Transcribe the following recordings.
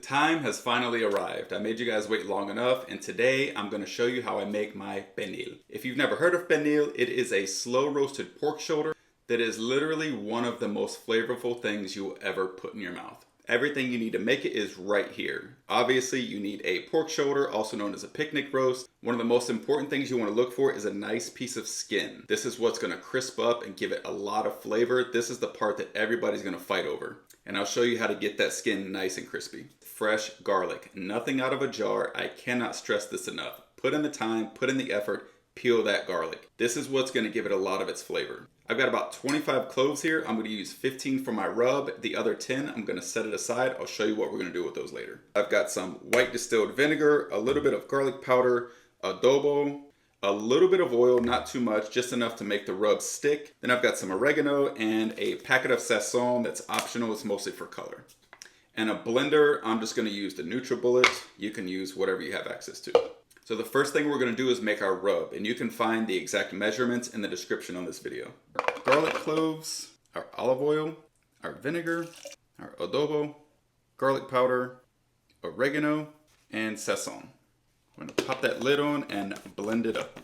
time has finally arrived. I made you guys wait long enough, and today I'm going to show you how I make my pernil. If you've never heard of pernil, it is a slow roasted pork shoulder that is literally one of the most flavorful things you will ever put in your mouth. Everything you need to make it is right here. Obviously, you need a pork shoulder, also known as a picnic roast. One of the most important things you want to look for is a nice piece of skin. This is what's going to crisp up and give it a lot of flavor. This is the part that everybody's going to fight over. And I'll show you how to get that skin nice and crispy. Fresh garlic, nothing out of a jar. I cannot stress this enough. Put in the time, put in the effort, peel that garlic. This is what's going to give it a lot of its flavor. I've got about 25 cloves here. I'm going to use 15 for my rub. The other 10, I'm going to set it aside. I'll show you what we're going to do with those later. I've got some white distilled vinegar, a little bit of garlic powder, adobo, a little bit of oil, not too much, just enough to make the rub stick. Then I've got some oregano and a packet of sazon that's optional. It's mostly for color. And a blender, I'm just going to use the NutriBullet. You can use whatever you have access to. So the first thing we're going to do is make our rub, and you can find the exact measurements in the description on this video. Garlic cloves, our olive oil, our vinegar, our adobo, garlic powder, oregano, and sazon. I'm going to pop that lid on and blend it up.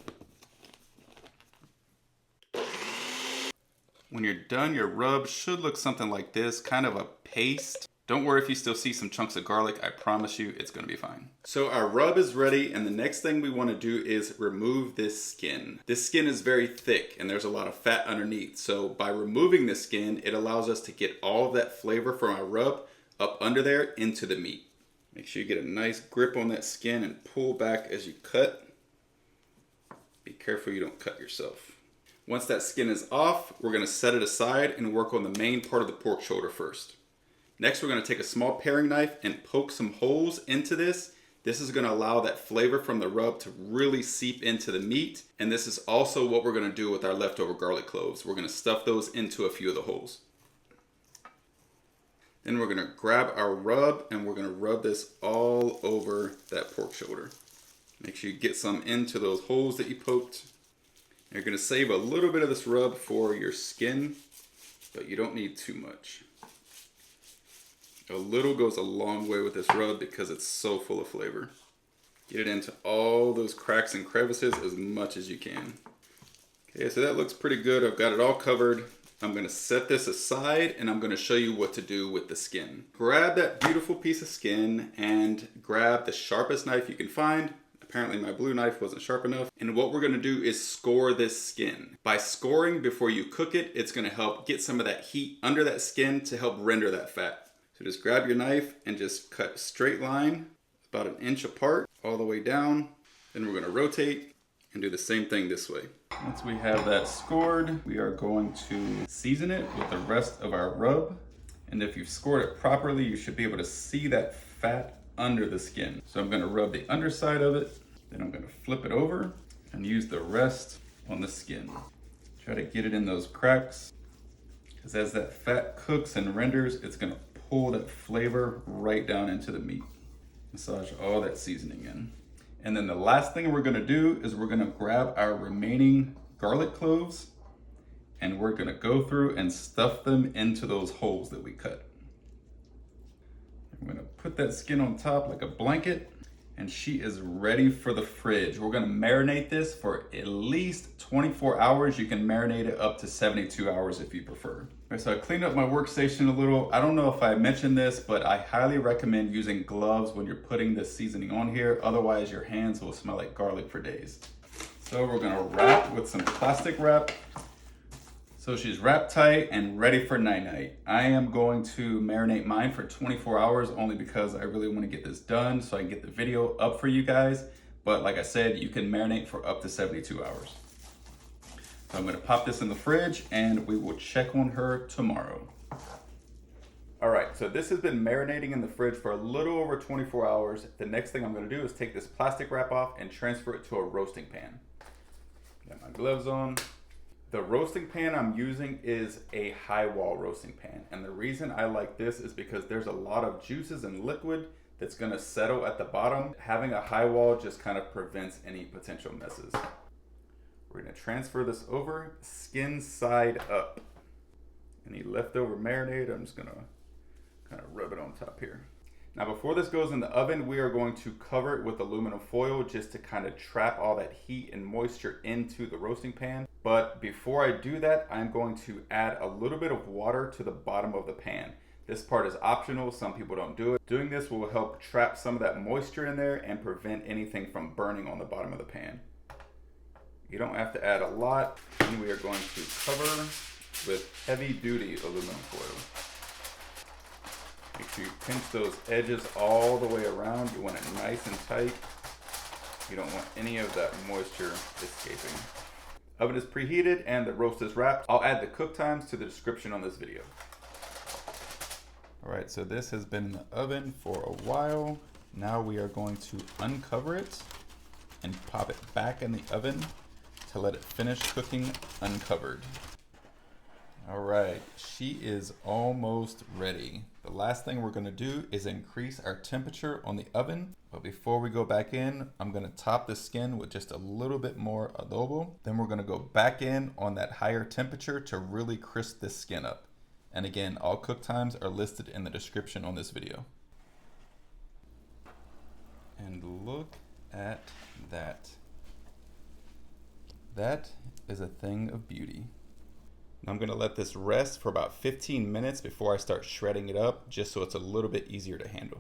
When you're done, your rub should look something like this, kind of a paste. Don't worry if you still see some chunks of garlic. I promise you it's going to be fine. So our rub is ready, and the next thing we want to do is remove this skin. This skin is very thick and there's a lot of fat underneath. So by removing the skin, it allows us to get all of that flavor from our rub up under there into the meat. Make sure you get a nice grip on that skin and pull back as you cut. Be careful you don't cut yourself. Once that skin is off, we're going to set it aside and work on the main part of the pork shoulder first. Next, we're going to take a small paring knife and poke some holes into this. This is going to allow that flavor from the rub to really seep into the meat. And this is also what we're going to do with our leftover garlic cloves. We're going to stuff those into a few of the holes. Then we're going to grab our rub and we're going to rub this all over that pork shoulder. Make sure you get some into those holes that you poked. You're going to save a little bit of this rub for your skin, but you don't need too much. A little goes a long way with this rub because it's so full of flavor. Get it into all those cracks and crevices as much as you can. Okay, so that looks pretty good. I've got it all covered. I'm going to set this aside and I'm going to show you what to do with the skin. Grab that beautiful piece of skin and grab the sharpest knife you can find. Apparently my blue knife wasn't sharp enough. And what we're going to do is score this skin. By scoring before you cook it, it's going to help get some of that heat under that skin to help render that fat. So just grab your knife and just cut a straight line about an inch apart all the way down. Then we're going to rotate and do the same thing this way. Once we have that scored, we are going to season it with the rest of our rub. And if you've scored it properly, you should be able to see that fat under the skin. So I'm going to rub the underside of it, then I'm going to flip it over and use the rest on the skin. Try to get it in those cracks, because as that fat cooks and renders, it's going to pull that flavor right down into the meat. Massage all that seasoning in. And then the last thing we're gonna do is we're gonna grab our remaining garlic cloves and we're gonna go through and stuff them into those holes that we cut. I'm gonna put that skin on top like a blanket, and she is ready for the fridge. We're gonna marinate this for at least 24 hours. You can marinate it up to 72 hours if you prefer. All right, so I cleaned up my workstation a little. I don't know if I mentioned this, but I highly recommend using gloves when you're putting this seasoning on here. Otherwise, your hands will smell like garlic for days. So we're gonna wrap with some plastic wrap. So she's wrapped tight and ready for night-night. I am going to marinate mine for 24 hours only because I really want to get this done so I can get the video up for you guys. But like I said, you can marinate for up to 72 hours. So I'm going to pop this in the fridge and we will check on her tomorrow. All right, so this has been marinating in the fridge for a little over 24 hours. The next thing I'm going to do is take this plastic wrap off and transfer it to a roasting pan. Got my gloves on. The roasting pan I'm using is a high wall roasting pan. And the reason I like this is because there's a lot of juices and liquid that's gonna settle at the bottom. Having a high wall just kind of prevents any potential messes. We're gonna transfer this over, skin side up. Any leftover marinade, I'm just gonna kind of rub it on top here. Now before this goes in the oven, we are going to cover it with aluminum foil just to kind of trap all that heat and moisture into the roasting pan. But before I do that, I'm going to add a little bit of water to the bottom of the pan. This part is optional, some people don't do it. Doing this will help trap some of that moisture in there and prevent anything from burning on the bottom of the pan. You don't have to add a lot, and we are going to cover with heavy duty aluminum foil. Make sure you pinch those edges all the way around. You want it nice and tight. You don't want any of that moisture escaping. Oven is preheated and the roast is wrapped. I'll add the cook times to the description on this video. All right, so this has been in the oven for a while. Now we are going to uncover it and pop it back in the oven to let it finish cooking uncovered. All right, she is almost ready. The last thing we're gonna do is increase our temperature on the oven. But before we go back in, I'm gonna top the skin with just a little bit more adobo. Then we're gonna go back in on that higher temperature to really crisp this skin up. And again, all cook times are listed in the description on this video. And look at that. That is a thing of beauty. I'm gonna let this rest for about 15 minutes before I start shredding it up, just so it's a little bit easier to handle.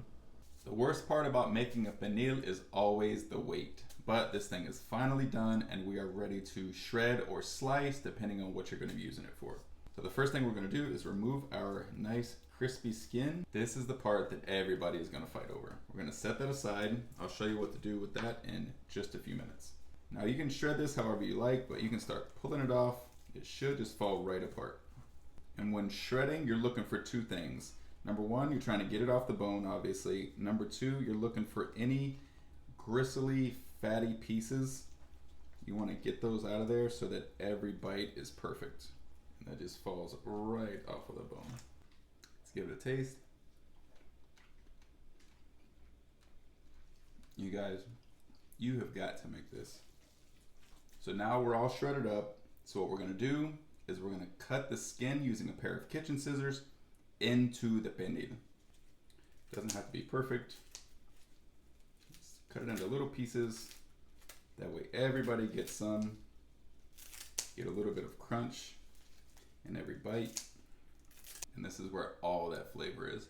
The worst part about making a pernil is always the weight, but this thing is finally done and we are ready to shred or slice depending on what you're gonna be using it for. So the first thing we're gonna do is remove our nice crispy skin. This is the part that everybody is gonna fight over. We're gonna set that aside. I'll show you what to do with that in just a few minutes. Now you can shred this however you like, but you can start pulling it off. It should just fall right apart. And when shredding, you're looking for two things. Number one, you're trying to get it off the bone, obviously. Number two, you're looking for any gristly, fatty pieces. You want to get those out of there so that every bite is perfect. And that just falls right off of the bone. Let's give it a taste. You guys, you have got to make this. So now we're all shredded up. So what we're gonna do is we're gonna cut the skin using a pair of kitchen scissors into the pernil. Doesn't have to be perfect. Just cut it into little pieces. That way everybody gets some. Get a little bit of crunch in every bite. And this is where all that flavor is.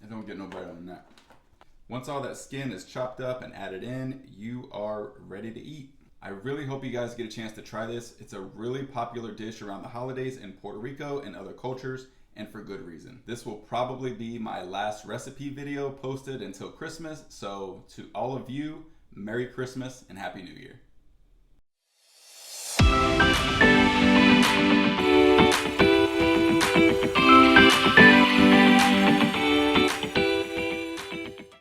And don't get no bite on that. Once all that skin is chopped up and added in, you are ready to eat. I really hope you guys get a chance to try this. It's a really popular dish around the holidays in Puerto Rico and other cultures, and for good reason. This will probably be my last recipe video posted until Christmas, so to all of you, Merry Christmas and Happy New Year.